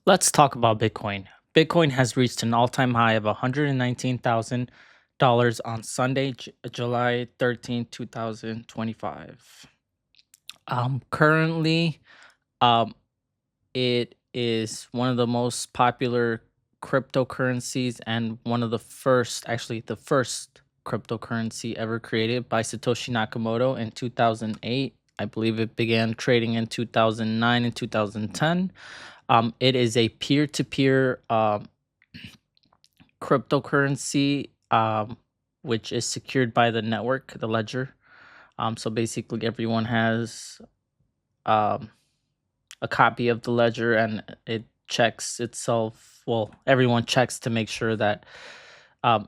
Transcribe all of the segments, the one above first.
Let's talk about Bitcoin. Bitcoin has reached an all-time high of $119,000 on Sunday, July 13th, 2025. Currently, um, it is one of the most popular cryptocurrencies and one of the first, actually, the first cryptocurrency ever created by Satoshi Nakamoto in 2008. I believe it began trading in 2009 and 2010. It is a peer-to-peer cryptocurrency, which is secured by the network, the ledger. So basically, everyone has um, a copy of the ledger and it checks itself. Well, everyone checks to make sure that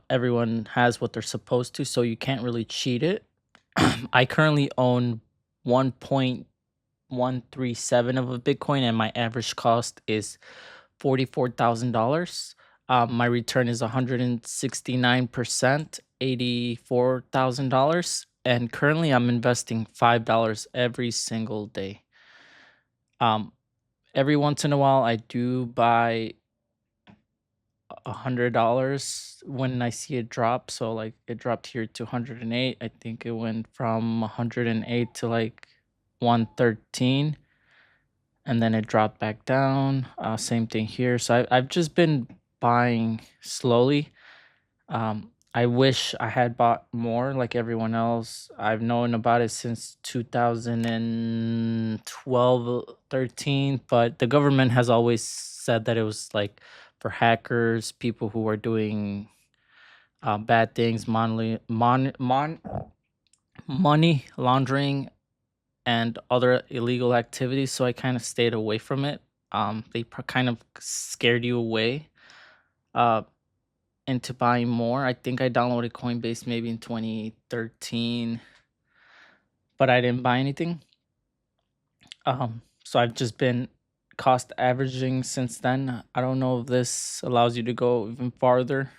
everyone has what they're supposed to. So you can't really cheat it. I currently own 1.137 of a Bitcoin, and my average cost is $44,000. My return is 169%, $84,000. And currently, I'm investing $5 every single day. Um, every once in a while, I do buy $100 when I see it drop. So, like, it dropped here to 108. I think it went from 108 to like 113, and then it dropped back down. Same thing here. So I've just been buying slowly. I wish I had bought more like everyone else. I've known about it since 2012, 13, but the government has always said that it was like for hackers, people who are doing bad things, money laundering, and other illegal activities. So I kind of stayed away from it. They kind of scared you away uh, into buying more. I think I downloaded Coinbase maybe in 2013, but I didn't buy anything. So I've just been cost averaging since then. I don't know if this allows you to go even farther.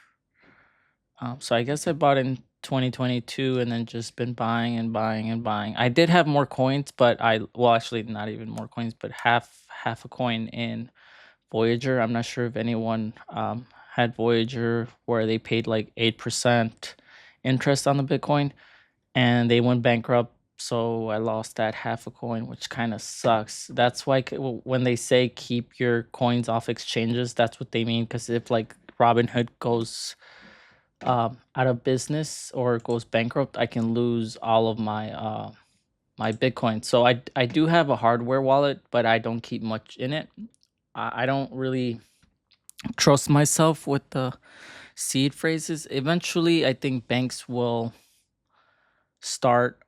So I guess I bought in 2022 and then just been buying and buying and buying. I did have more coins, but well, actually not even more coins, but half a coin in Voyager. I'm not sure if anyone had Voyager where they paid like 8% interest on the Bitcoin and they went bankrupt. So I lost that half a coin, which kind of sucks. That's why when they say keep your coins off exchanges, that's what they mean. Because if like Robinhood goes out of business or goes bankrupt, I can lose all of my Bitcoin. So I do have a hardware wallet, but I don't keep much in it. I don't really trust myself with the seed phrases. Eventually, I think banks will start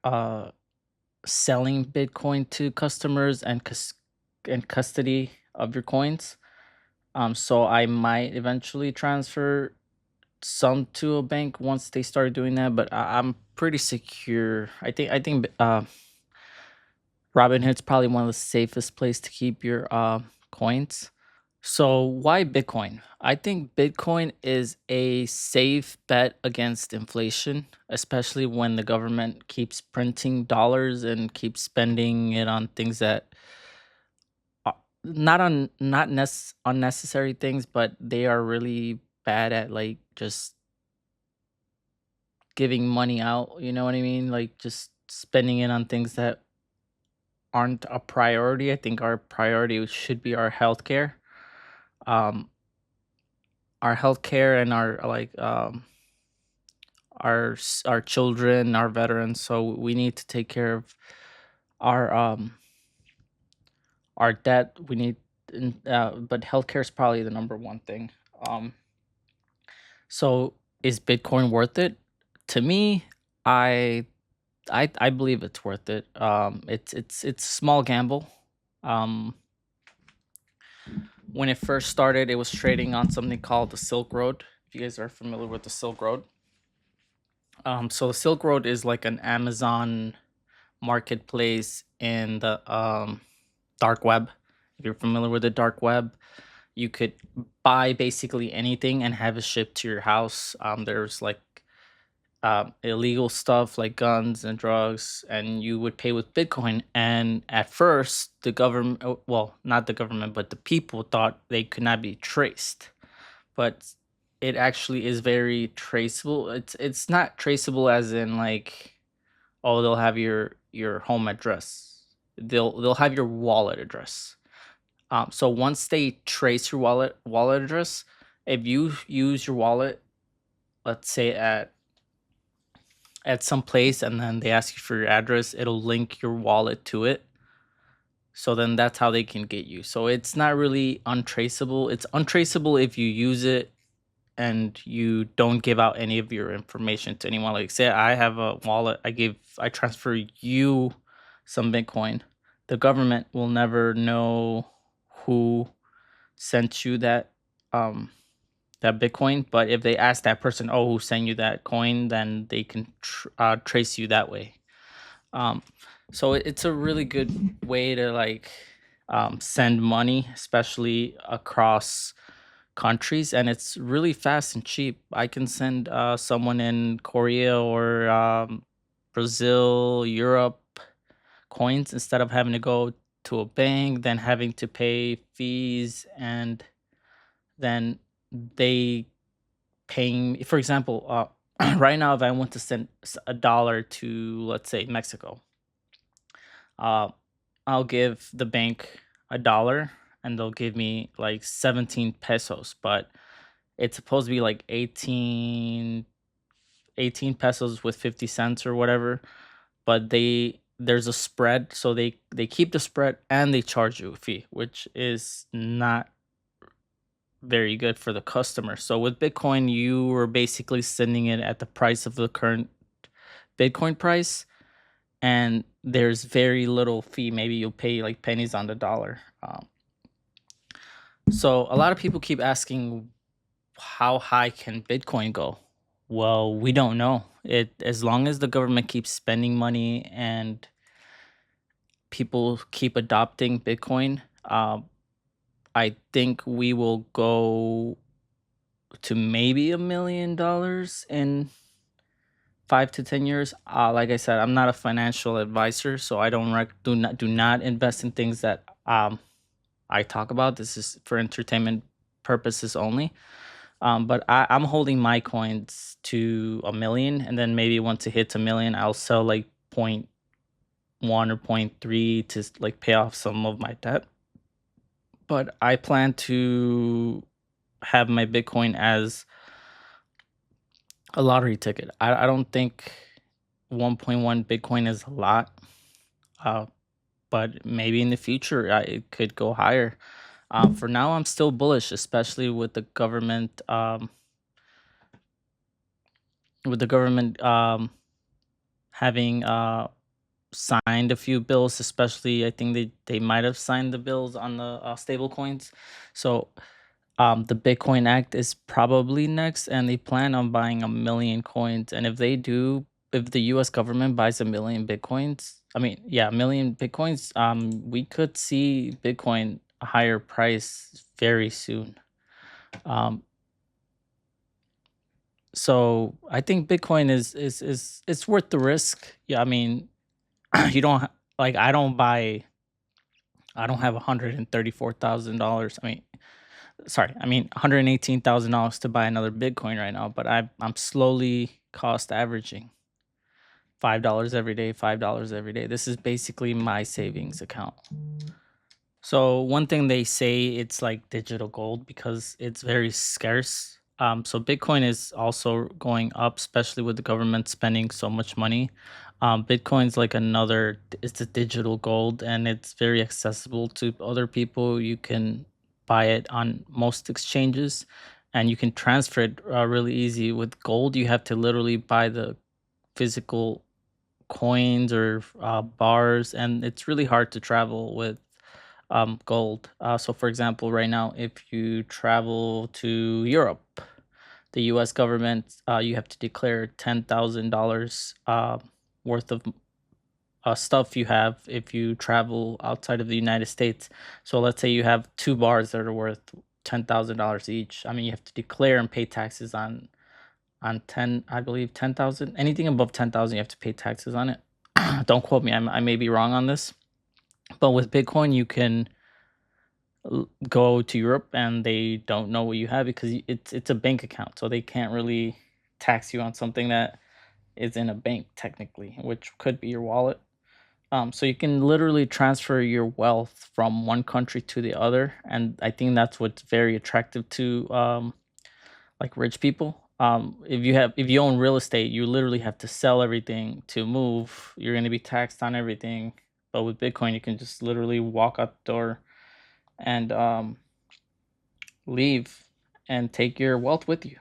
selling Bitcoin to customers and custody of your coins. So I might eventually transfer some to a bank once they start doing that, but I'm pretty secure. I think Robinhood's probably one of the safest place to keep your coins. So why Bitcoin? I think Bitcoin is a safe bet against inflation, especially when the government keeps printing dollars and keeps spending it on things that not unnecessary things, but they are really bad at like just giving money out, you know what I mean? Like just spending it on things that aren't a priority. I think our priority should be our healthcare. Um our healthcare and our our children, our veterans, so we need to take care of our our debt. We need but healthcare is probably the number one thing. Um so is Bitcoin worth it? To me, I I believe it's worth it. It's a small gamble. Um, when it first started, it was trading on something called the Silk Road. If you guys are familiar with the Silk Road, so the Silk Road is like an Amazon marketplace in the dark web. If you're familiar with the dark web, you could buy basically anything and have it shipped to your house. There's like illegal stuff like guns and drugs, and you would pay with Bitcoin. And at first, the government, well, not the government, but the people thought they could not be traced. But it actually is very traceable. It's not traceable as in like, oh, they'll have your home address. They'll have your wallet address. So once they trace your wallet address, if you use your wallet, let's say at some place, and then they ask you for your address, it'll link your wallet to it. So then that's how they can get you. So it's not really untraceable. It's untraceable if you use it and you don't give out any of your information to anyone. Like, say I have a wallet, I transfer you some Bitcoin. The government will never know who sent you um that Bitcoin, but if they ask that person, oh, who sent you that coin, then they can trace you that way. Um, so it's a really good way to like send money, especially across countries, and it's really fast and cheap. I can send someone in Korea or Brazil, Europe coins instead of having to go to a bank, then having to pay fees, and then they paying. For example, right now, if I want to send a dollar to, let's say, Mexico, uh, I'll give the bank a dollar and they'll give me like 17 pesos, but it's supposed to be like 18 pesos with 50 cents or whatever. But there's a spread, so they keep the spread and they charge you a fee, which is not very good for the customer. So with Bitcoin, you are basically sending it at the price of the current Bitcoin price, and there's very little fee. Maybe you'll pay like pennies on the dollar. So a lot of people keep asking, how high can Bitcoin go? Well, we don't know. It As long as the government keeps spending money and people keep adopting Bitcoin, I think we will go to maybe $1 million in 5 to 10 years. Like I said, I'm not a financial advisor, so I don't do not invest in things that I talk about. This is for entertainment purposes only. But I'm holding my coins to 1 million, and then maybe once it hits 1 million, I'll sell like point one or point three to like pay off some of my debt. But I plan to have my Bitcoin as a lottery ticket. I don't think 1.1 Bitcoin is a lot, uh, but maybe in the future it could go higher. For now, I'm still bullish, especially with the government having signed a few bills. Especially, I think they might have signed the bills on the stable coins. So the Bitcoin Act is probably next, and they plan on buying 1 million coins. And if the U.S. government buys 1 million Bitcoins, I mean, yeah, 1 million Bitcoins, we could see Bitcoin a higher price very soon. Um, so I think Bitcoin is it's worth the risk. Yeah, I mean, you don't like I don't have $134,000. I mean, sorry, I mean $118,000 to buy another Bitcoin right now, but I'm slowly cost averaging $5 every day, $5 every day. This is basically my savings account. So one thing they say, it's like digital gold because it's very scarce. So Bitcoin is also going up, especially with the government spending so much money. Bitcoin's like it's a digital gold, and it's very accessible to other people. You can buy it on most exchanges, and you can transfer it really easy. With gold, you have to literally buy the physical coins or bars, and it's really hard to travel with gold. So, for example, right now, if you travel to Europe, the U.S. government, you have to declare $10,000 worth of stuff you have if you travel outside of the United States. So, let's say you have two bars that are worth $10,000 each. I mean, you have to declare and pay taxes on on 10, I believe 10,000. Anything above 10,000, you have to pay taxes on it. Don't quote me. I may be wrong on this, but with Bitcoin, you can go to Europe and they don't know what you have because it's a bank account, so they can't really tax you on something that is in a bank technically, which could be your wallet. So you can literally transfer your wealth from one country to the other, and I think that's what's very attractive to like rich people. If you own real estate, you literally have to sell everything to move. You're going to be taxed on everything, but with Bitcoin, you can just literally walk out the door and leave and take your wealth with you.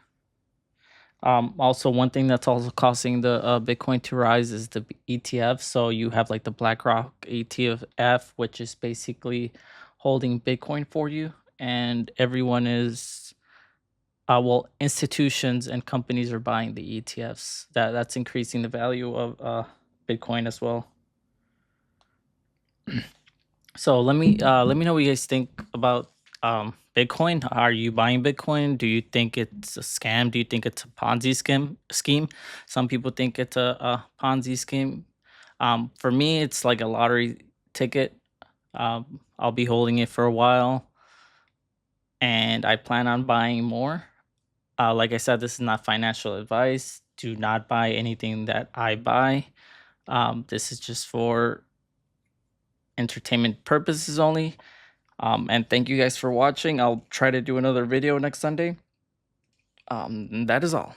Also, one thing that's also causing the Bitcoin to rise is the ETF. So you have like the BlackRock ETF, which is basically holding Bitcoin for you, and everyone is, well, institutions and companies are buying the ETFs. That's increasing the value of Bitcoin as well. So let me know what you guys think about Bitcoin. Are you buying Bitcoin? Do you think it's a scam? Do you think it's a Ponzi scheme? Some people think it's a Ponzi scheme. For me, it's like a lottery ticket. I'll be holding it for a while, and I plan on buying more. Like I said, this is not financial advice. Do not buy anything that I buy. This is just for entertainment purposes only. And thank you guys for watching. I'll try to do another video next Sunday. That is all.